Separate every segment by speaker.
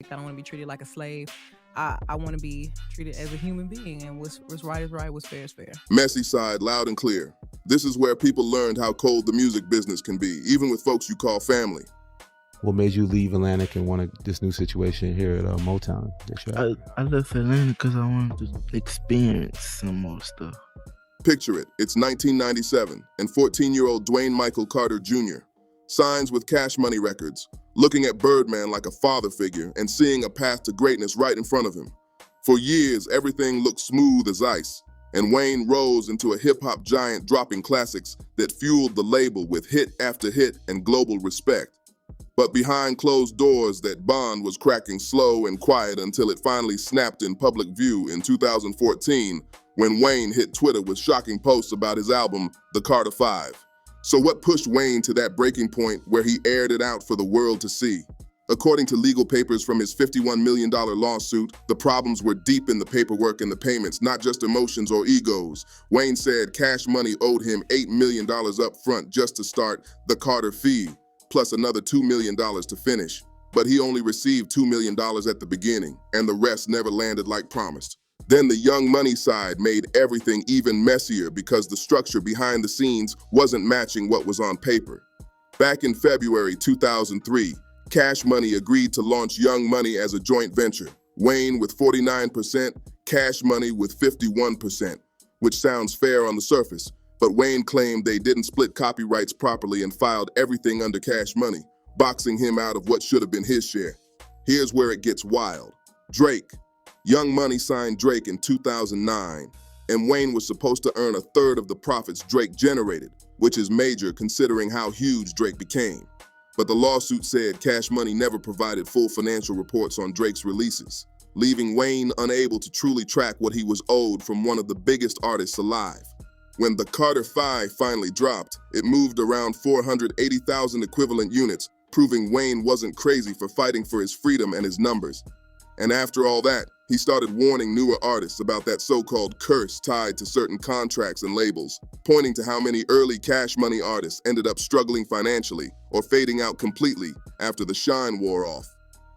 Speaker 1: I don't want to be treated like a slave. I want to be treated as a human being, and what's right is right, what's fair is fair.
Speaker 2: Messy side, loud and clear. This is where people learned how cold the music business can be, even with folks you call family.
Speaker 3: What made you leave Atlantic and want this new situation here at Motown?
Speaker 4: I left Atlanta because I wanted to experience some more stuff.
Speaker 2: Picture it, it's 1997, and 14-year-old Dwayne Michael Carter Jr. signs with Cash Money Records, looking at Birdman like a father figure and seeing a path to greatness right in front of him. For years, everything looked smooth as ice, and Wayne rose into a hip-hop giant dropping classics that fueled the label with hit after hit and global respect. But behind closed doors, that bond was cracking slow and quiet until it finally snapped in public view in 2014, when Wayne hit Twitter with shocking posts about his album, The Carter 5. So what pushed Wayne to that breaking point where he aired it out for the world to see? According to legal papers from his $51 million lawsuit, the problems were deep in the paperwork and the payments, not just emotions or egos. Wayne said Cash Money owed him $8 million up front just to start the Carter fee, plus another $2 million to finish. But he only received $2 million at the beginning, and the rest never landed like promised. Then the Young Money side made everything even messier because the structure behind the scenes wasn't matching what was on paper. Back in February 2003, Cash Money agreed to launch Young Money as a joint venture, Wayne with 49%, Cash Money with 51%, which sounds fair on the surface, but Wayne claimed they didn't split copyrights properly and filed everything under Cash Money, boxing him out of what should have been his share. Here's where it gets wild. Drake. Young Money signed Drake in 2009, and Wayne was supposed to earn a third of the profits Drake generated, which is major considering how huge Drake became. But the lawsuit said Cash Money never provided full financial reports on Drake's releases, leaving Wayne unable to truly track what he was owed from one of the biggest artists alive. When the Carter 5 finally dropped, it moved around 480,000 equivalent units, proving Wayne wasn't crazy for fighting for his freedom and his numbers. And after all that, he started warning newer artists about that so-called curse tied to certain contracts and labels, pointing to how many early Cash Money artists ended up struggling financially or fading out completely after the shine wore off.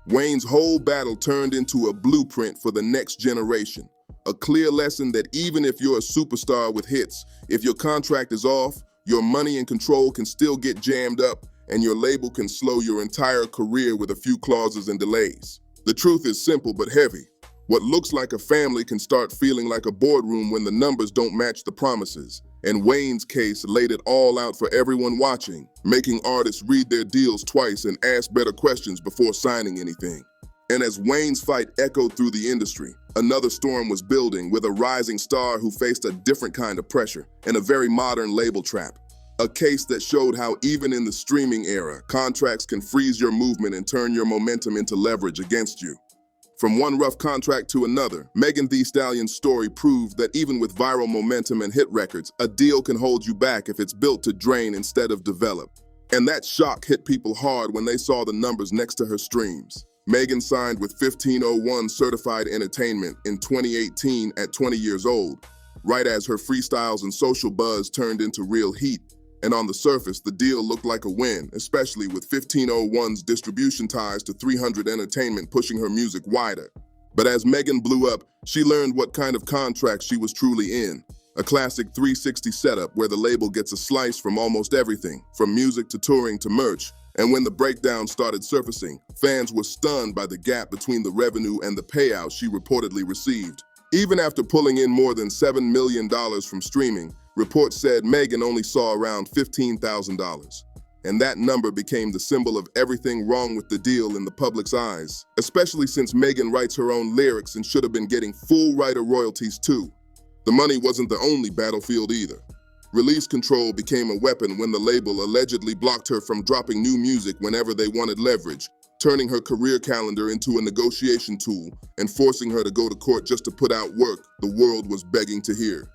Speaker 2: Wayne's whole battle turned into a blueprint for the next generation, a clear lesson that even if you're a superstar with hits, if your contract is off, your money and control can still get jammed up, and your label can slow your entire career with a few clauses and delays. The truth is simple but heavy. What looks like a family can start feeling like a boardroom when the numbers don't match the promises. And Wayne's case laid it all out for everyone watching, making artists read their deals twice and ask better questions before signing anything. And as Wayne's fight echoed through the industry, another storm was building with a rising star who faced a different kind of pressure and a very modern label trap. A case that showed how even in the streaming era, contracts can freeze your movement and turn your momentum into leverage against you. From one rough contract to another, Megan Thee Stallion's story proved that even with viral momentum and hit records, a deal can hold you back if it's built to drain instead of develop. And that shock hit people hard when they saw the numbers next to her streams. Megan signed with 1501 Certified Entertainment in 2018 at 20 years old, right as her freestyles and social buzz turned into real heat. And on the surface, the deal looked like a win, especially with 1501's distribution ties to 300 Entertainment pushing her music wider. But as Megan blew up, she learned what kind of contract she was truly in. A classic 360 setup where the label gets a slice from almost everything, from music to touring to merch. And when the breakdown started surfacing, fans were stunned by the gap between the revenue and the payout she reportedly received. Even after pulling in more than $7 million from streaming, reports said Megan only saw around $15,000. And that number became the symbol of everything wrong with the deal in the public's eyes, especially since Megan writes her own lyrics and should have been getting full writer royalties too. The money wasn't the only battlefield either. Release control became a weapon when the label allegedly blocked her from dropping new music whenever they wanted leverage, turning her career calendar into a negotiation tool and forcing her to go to court just to put out work the world was begging to hear.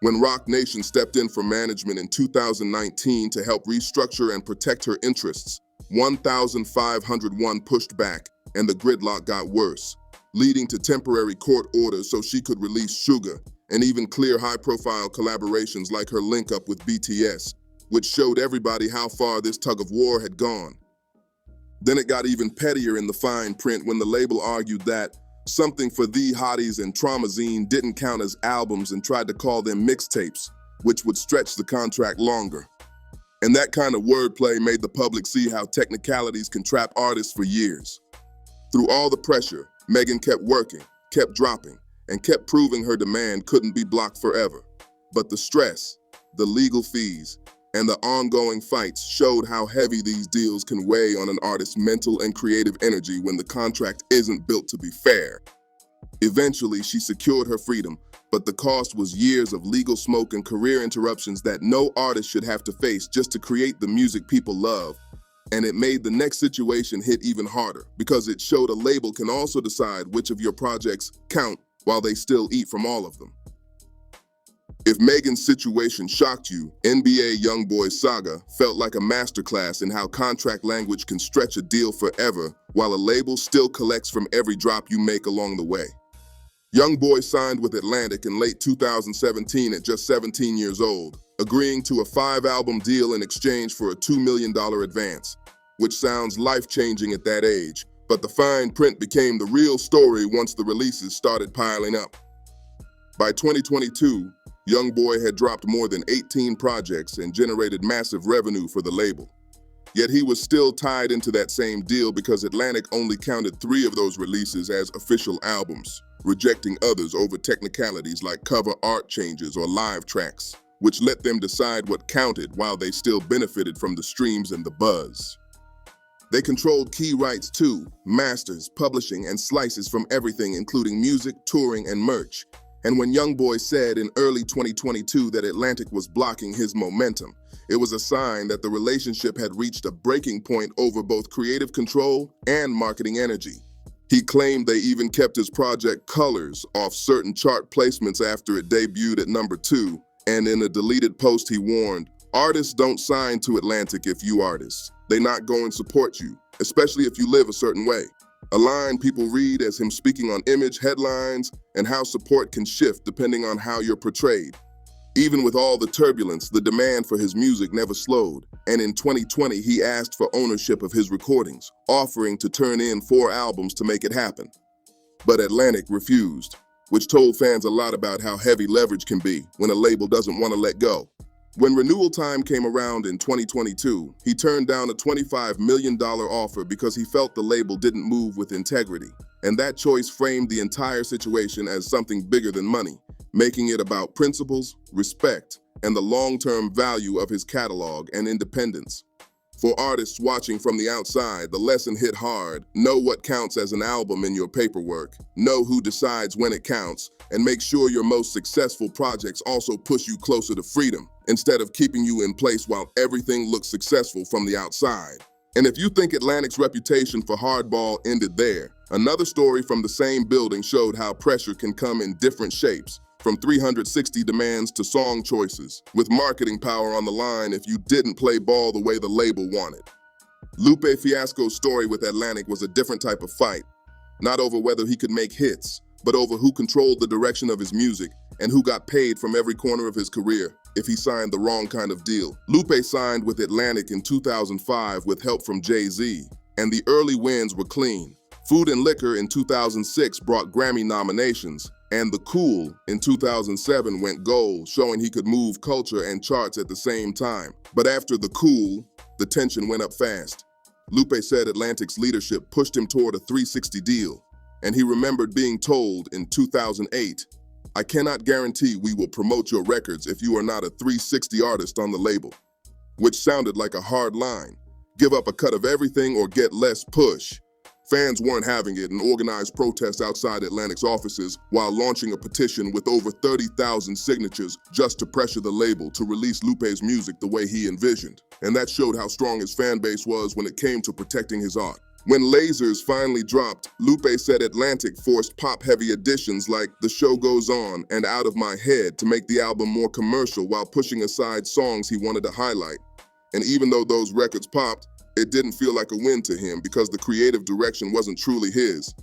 Speaker 2: When Roc Nation stepped in for management in 2019 to help restructure and protect her interests, 1,501 pushed back and the gridlock got worse, leading to temporary court orders so she could release Sugar and even clear high-profile collaborations like her link-up with BTS, which showed everybody how far this tug of war had gone. Then it got even pettier in the fine print when the label argued that Something for Thee Hotties and Traumazine didn't count as albums and tried to call them mixtapes, which would stretch the contract longer. And that kind of wordplay made the public see how technicalities can trap artists for years. Through all the pressure, Megan kept working, kept dropping, and kept proving her demand couldn't be blocked forever. But the stress, the legal fees, and the ongoing fights showed how heavy these deals can weigh on an artist's mental and creative energy when the contract isn't built to be fair. Eventually, she secured her freedom, but the cost was years of legal smoke and career interruptions that no artist should have to face just to create the music people love. And it made the next situation hit even harder, because it showed a label can also decide which of your projects count while they still eat from all of them. If Megan's situation shocked you, NBA YoungBoy's saga felt like a masterclass in how contract language can stretch a deal forever while a label still collects from every drop you make along the way. YoungBoy signed with Atlantic in late 2017 at just 17 years old, agreeing to a 5-album deal in exchange for a $2 million advance, which sounds life-changing at that age, but the fine print became the real story once the releases started piling up. By 2022, YoungBoy had dropped more than 18 projects and generated massive revenue for the label. Yet he was still tied into that same deal because Atlantic only counted 3 of those releases as official albums, rejecting others over technicalities like cover art changes or live tracks, which let them decide what counted while they still benefited from the streams and the buzz. They controlled key rights too, masters, publishing, and slices from everything including music, touring, and merch. And when YoungBoy said in early 2022 that Atlantic was blocking his momentum, it was a sign that the relationship had reached a breaking point over both creative control and marketing energy. He claimed they even kept his project Colors off certain chart placements after it debuted at number 2, and in a deleted post he warned, "Artists don't sign to Atlantic if you artists. They not go and support you, especially if you live a certain way." A line people read as him speaking on image, headlines, and how support can shift depending on how you're portrayed. Even with all the turbulence, the demand for his music never slowed, and in 2020 he asked for ownership of his recordings, offering to turn in 4 albums to make it happen. But Atlantic refused, which told fans a lot about how heavy leverage can be when a label doesn't want to let go. When renewal time came around in 2022, he turned down a $25 million offer because he felt the label didn't move with integrity. And that choice framed the entire situation as something bigger than money, making it about principles, respect, and the long-term value of his catalog and independence. For artists watching from the outside, the lesson hit hard. Know what counts as an album in your paperwork, know who decides when it counts, and make sure your most successful projects also push you closer to freedom, instead of keeping you in place while everything looks successful from the outside. And if you think Atlantic's reputation for hardball ended there, another story from the same building showed how pressure can come in different shapes, from 360 demands to song choices, with marketing power on the line if you didn't play ball the way the label wanted. Lupe Fiasco's story with Atlantic was a different type of fight, not over whether he could make hits, but over who controlled the direction of his music and who got paid from every corner of his career if he signed the wrong kind of deal. Lupe signed with Atlantic in 2005 with help from Jay-Z, and the early wins were clean. Food and Liquor in 2006 brought Grammy nominations, and The Cool in 2007 went gold, showing he could move culture and charts at the same time. But after The Cool, the tension went up fast. Lupe said Atlantic's leadership pushed him toward a 360 deal, and he remembered being told in 2008, "I cannot guarantee we will promote your records if you are not a 360 artist on the label," which sounded like a hard line. Give up a cut of everything or get less push. Fans weren't having it and organized protests outside Atlantic's offices while launching a petition with over 30,000 signatures just to pressure the label to release Lupe's music the way he envisioned. And that showed how strong his fan base was when it came to protecting his art. When Lasers finally dropped, Lupe said Atlantic forced pop-heavy additions like The Show Goes On and Out of My Head to make the album more commercial while pushing aside songs he wanted to highlight. And even though those records popped, it didn't feel like a win to him because the creative direction wasn't truly his.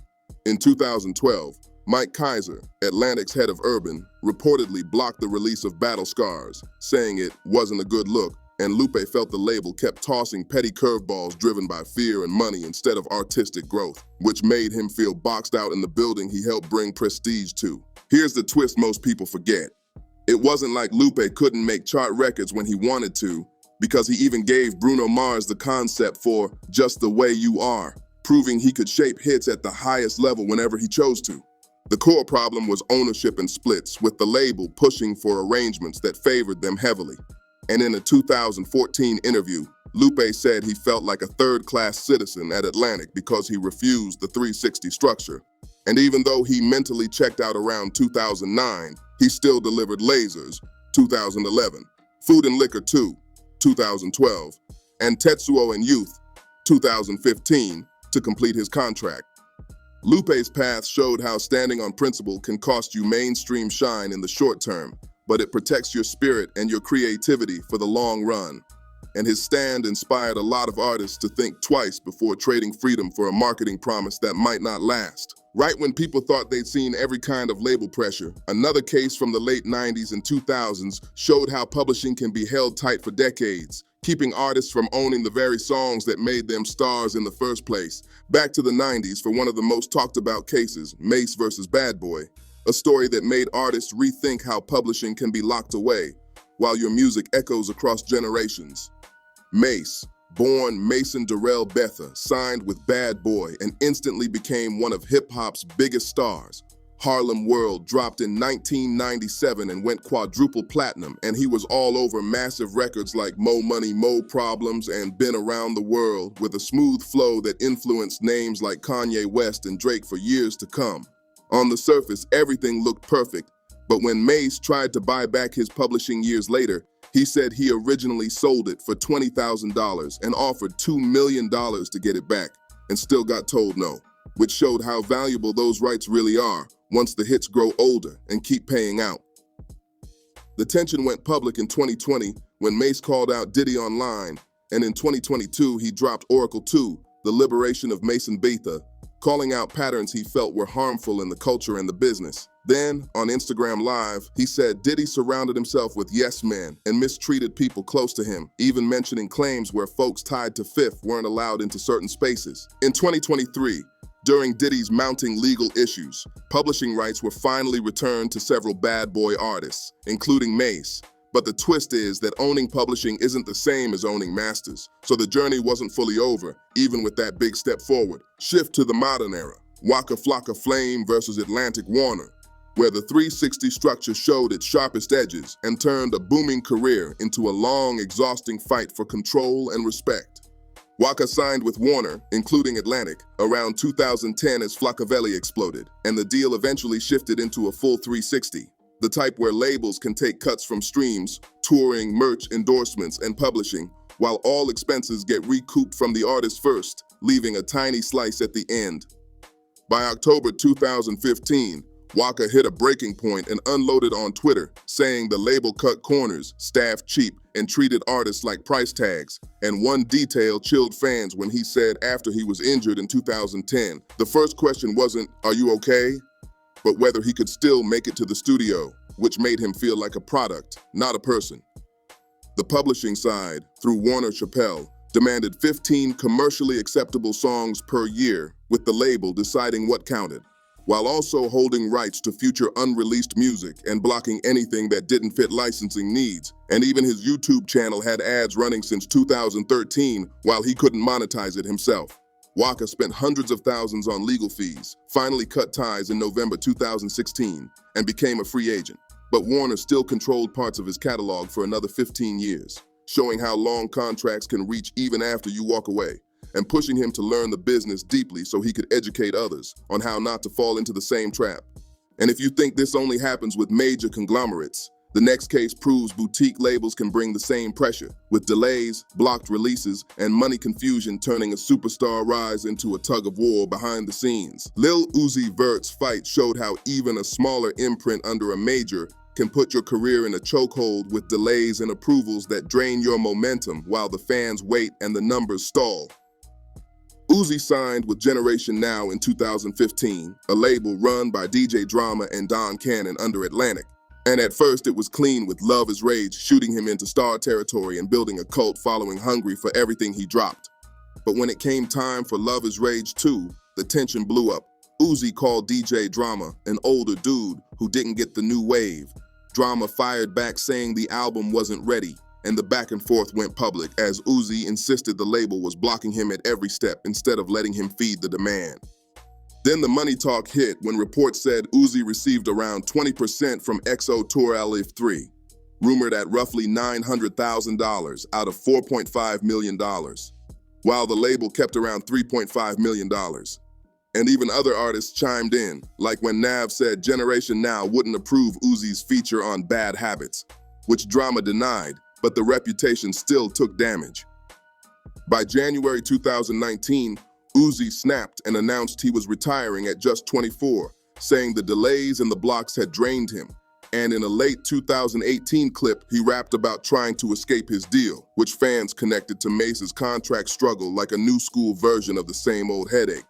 Speaker 2: In 2012, Mike Kaiser, Atlantic's head of Urban, reportedly blocked the release of Battle Scars, saying it wasn't a good look, and Lupe felt the label kept tossing petty curveballs driven by fear and money instead of artistic growth, which made him feel boxed out in the building he helped bring prestige to. Here's the twist most people forget. It wasn't like Lupe couldn't make chart records when he wanted to, because he even gave Bruno Mars the concept for Just the Way You Are, proving he could shape hits at the highest level whenever he chose to. The core problem was ownership and splits, with the label pushing for arrangements that favored them heavily. And in a 2014 interview, Lupe said he felt like a third-class citizen at Atlantic because he refused the 360 structure. And even though he mentally checked out around 2009, he still delivered Lasers, 2011, Food and Liquor 2, 2012, and Tetsuo and Youth, 2015, to complete his contract. Lupe's path showed how standing on principle can cost you mainstream shine in the short term, but it protects your spirit and your creativity for the long run. And his stand inspired a lot of artists to think twice before trading freedom for a marketing promise that might not last. Right when people thought they'd seen every kind of label pressure, another case from the late 90s and 2000s showed how publishing can be held tight for decades, keeping artists from owning the very songs that made them stars in the first place. Back to the 90s for one of the most talked about cases, Maize vs. Bad Boy, a story that made artists rethink how publishing can be locked away, while your music echoes across generations. Maize, born Mason Darrell Betha, signed with Bad Boy and instantly became one of hip-hop's biggest stars. Harlem World dropped in 1997 and went quadruple platinum, and he was all over massive records like Mo Money, Mo Problems, and Been Around the World, with a smooth flow that influenced names like Kanye West and Drake for years to come. On the surface, everything looked perfect, but when Maize tried to buy back his publishing years later, he said he originally sold it for $20,000 and offered $2 million to get it back, and still got told no, which showed how valuable those rights really are once the hits grow older and keep paying out. The tension went public in 2020 when Maize called out Diddy online, and in 2022 he dropped Oracle 2, The Liberation of Mason Betha, calling out patterns he felt were harmful in the culture and the business. Then, on Instagram Live, he said Diddy surrounded himself with yes men and mistreated people close to him, even mentioning claims where folks tied to Fifth weren't allowed into certain spaces. In 2023, during Diddy's mounting legal issues, publishing rights were finally returned to several Bad Boy artists, including Maize. But the twist is that owning publishing isn't the same as owning masters, so the journey wasn't fully over, even with that big step forward. Shift to the modern era, Waka Flocka Flame versus Atlantic Warner, where the 360 structure showed its sharpest edges and turned a booming career into a long, exhausting fight for control and respect. Waka signed with Warner, including Atlantic, around 2010 as Flockavelli exploded, and the deal eventually shifted into a full 360, the type where labels can take cuts from streams, touring, merch, endorsements, and publishing, while all expenses get recouped from the artist first, leaving a tiny slice at the end. By October 2015, Waka hit a breaking point and unloaded on Twitter, saying the label cut corners, staffed cheap, and treated artists like price tags. And one detail chilled fans when he said after he was injured in 2010, the first question wasn't, "Are you okay?" but whether he could still make it to the studio, which made him feel like a product, not a person. The publishing side, through Warner Chappell, demanded 15 commercially acceptable songs per year, with the label deciding what counted, while also holding rights to future unreleased music and blocking anything that didn't fit licensing needs. And even his YouTube channel had ads running since 2013 while he couldn't monetize it himself. Waka spent hundreds of thousands on legal fees, finally cut ties in November 2016, and became a free agent. But Warner still controlled parts of his catalog for another 15 years, showing how long contracts can reach even after you walk away, and pushing him to learn the business deeply so he could educate others on how not to fall into the same trap. And if you think this only happens with major conglomerates, the next case proves boutique labels can bring the same pressure, with delays, blocked releases, and money confusion turning a superstar rise into a tug of war behind the scenes. Lil Uzi Vert's fight showed how even a smaller imprint under a major can put your career in a chokehold with delays and approvals that drain your momentum while the fans wait and the numbers stall. Uzi signed with Generation Now in 2015, a label run by DJ Drama and Don Cannon under Atlantic. And at first it was clean, with Love Is Rage shooting him into star territory and building a cult following hungry for everything he dropped. But when it came time for Love Is Rage 2, the tension blew up. Uzi called DJ Drama, an older dude who didn't get the new wave. Drama fired back saying the album wasn't ready, and the back and forth went public as Uzi insisted the label was blocking him at every step instead of letting him feed the demand. Then the money talk hit when reports said Uzi received around 20% from XO Tour Alif 3, rumored at roughly $900,000 out of $4.5 million, while the label kept around $3.5 million. And even other artists chimed in, like when Nav said Generation Now wouldn't approve Uzi's feature on Bad Habits, which Drama denied, but the reputation still took damage. By January 2019, Uzi snapped and announced he was retiring at just 24, saying the delays and the blocks had drained him. And in a late 2018 clip, he rapped about trying to escape his deal, which fans connected to Mace's contract struggle like a new school version of the same old headache.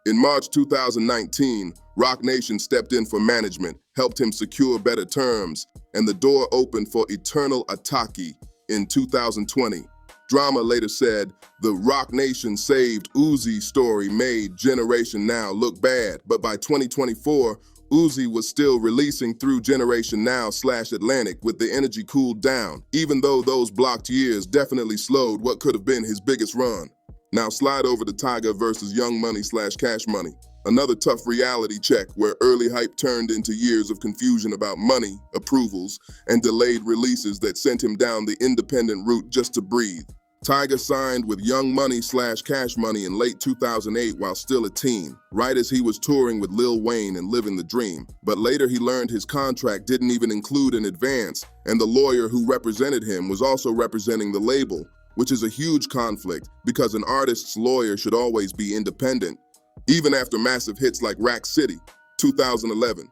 Speaker 2: In March 2019, Roc Nation stepped in for management, helped him secure better terms, and the door opened for Eternal Ataki in 2020. Drama later said, the Roc Nation saved Uzi's story made Generation Now look bad, but by 2024, Uzi was still releasing through Generation Now/Atlantic with the energy cooled down, even though those blocked years definitely slowed what could have been his biggest run. Now slide over to Tyga versus Young Money/Cash Money, another tough reality check where early hype turned into years of confusion about money, approvals, and delayed releases that sent him down the independent route just to breathe. Tyga signed with Young Money/Cash Money in late 2008 while still a teen, right as he was touring with Lil Wayne and living the dream. But later he learned his contract didn't even include an advance, and the lawyer who represented him was also representing the label, which is a huge conflict because an artist's lawyer should always be independent. Even after massive hits like Rack City, 2011,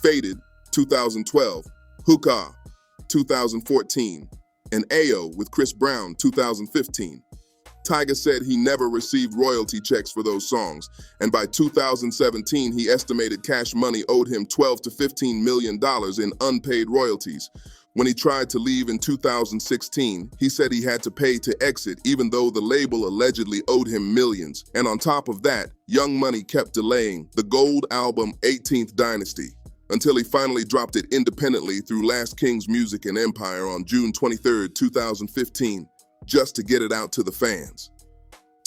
Speaker 2: Faded, 2012, Hookah, 2014, and Ayo with Chris Brown, 2015. Tyga said he never received royalty checks for those songs, and by 2017 he estimated Cash Money owed him $12 to $15 million in unpaid royalties. When he tried to leave in 2016, he said he had to pay to exit even though the label allegedly owed him millions. And on top of that, Young Money kept delaying the gold album 18th Dynasty until he finally dropped it independently through Last King's Music and Empire on June 23, 2015, just to get it out to the fans.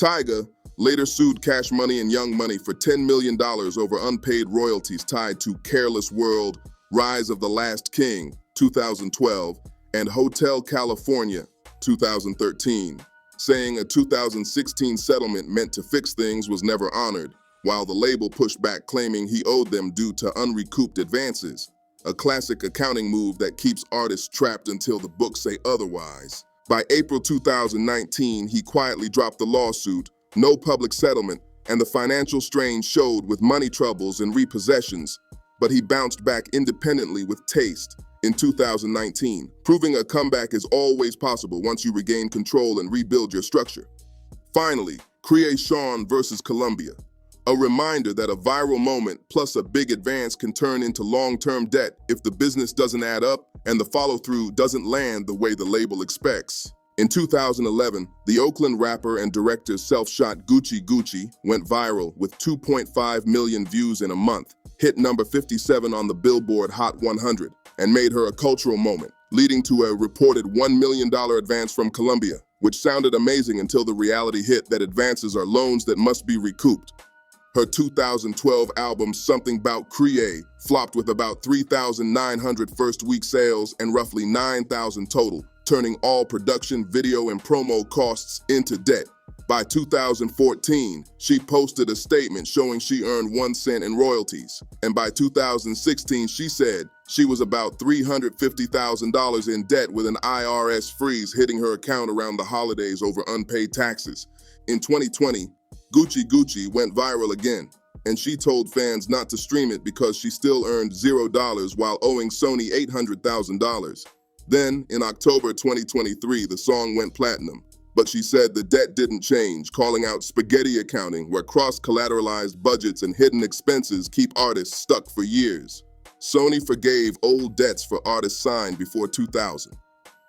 Speaker 2: Tyga later sued Cash Money and Young Money for $10 million over unpaid royalties tied to Careless World, Rise of the Last King, 2012, and Hotel California, 2013, saying a 2016 settlement meant to fix things was never honored, while the label pushed back claiming he owed them due to unrecouped advances, a classic accounting move that keeps artists trapped until the books say otherwise. By April 2019, he quietly dropped the lawsuit, no public settlement, and the financial strain showed with money troubles and repossessions, but he bounced back independently with Taste in 2019, proving a comeback is always possible once you regain control and rebuild your structure. Finally, Creation versus Columbia, a reminder that a viral moment plus a big advance can turn into long-term debt if the business doesn't add up and the follow-through doesn't land the way the label expects. In 2011, the Oakland rapper and director's self-shot Gucci Gucci went viral with 2.5 million views in a month, hit number 57 on the Billboard Hot 100, and made her a cultural moment, leading to a reported $1 million advance from Columbia, which sounded amazing until the reality hit that advances are loans that must be recouped. Her 2012 album Something 'Bout Create flopped with about 3,900 first-week sales and roughly 9,000 total, turning all production, video, and promo costs into debt. By 2014, she posted a statement showing she earned 1 cent in royalties. And by 2016, she said she was about $350,000 in debt with an IRS freeze hitting her account around the holidays over unpaid taxes. In 2020, Gucci Gucci went viral again, and she told fans not to stream it because she still earned $0 while owing Sony $800,000. Then, in October 2023, the song went platinum. But she said the debt didn't change, calling out spaghetti accounting where cross-collateralized budgets and hidden expenses keep artists stuck for years. Sony forgave old debts for artists signed before 2000,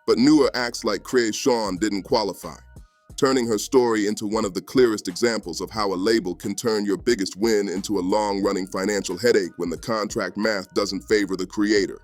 Speaker 2: but newer acts like Sean didn't qualify, turning her story into one of the clearest examples of how a label can turn your biggest win into a long-running financial headache when the contract math doesn't favor the creator.